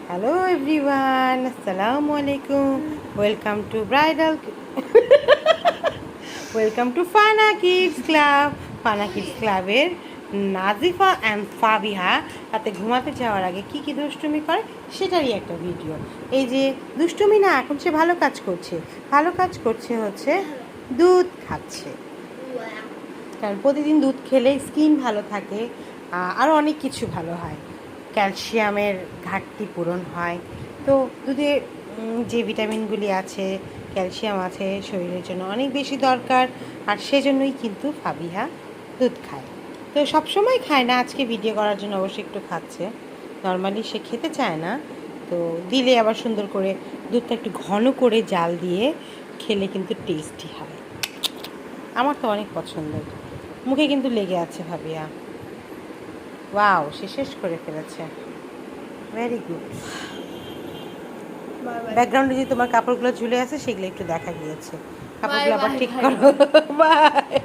Hello everyone, আসসালামু আলাইকুম। Welcome to welcome to Fanaa kids club. Fanaa kids ক্লাবের Nazifa and Fabiha রাতে ঘুমাতে যাওয়ার আগে কি কি দুষ্টুমি করে সেটারই একটা ভিডিও। এই যে দুষ্টুমি না, এখন সে ভালো কাজ করছে। ভালো কাজ করছে হচ্ছে দুধ খাচ্ছে, কারণ প্রতিদিন দুধ খেলে স্কিন ভালো থাকে, আরও অনেক কিছু ভালো হয়, ক্যালসিয়ামের ঘাটতি পূরণ হয়। তো দুধে যে ভিটামিনগুলি আছে, ক্যালসিয়াম আছে, শরীরের জন্য অনেক বেশি দরকার। আর সেজন্যই কিন্তু ফাবিহা দুধ খায়। তো সবসময় খায় না, আজকে ভিডিও করার জন্য অবশ্যই একটু খাচ্ছে। নর্মালি সে খেতে চায় না, তো দিলে আবার সুন্দর করে দুধটা একটু ঘন করে জাল দিয়ে খেলে কিন্তু টেস্টি হয়। আমার তো অনেক পছন্দের। মুখে কিন্তু লেগে আছে ভাবিয়া। ওয়াও, সে শেষ করে ফেলেছে। Very good. ব্যাকগ্রাউন্ডে যে তোমার কাপড়গুলো ঝুলে আছে সেগুলো একটু দেখা গিয়েছে। কাপড়গুলো আবার ঠিক করো। বাই।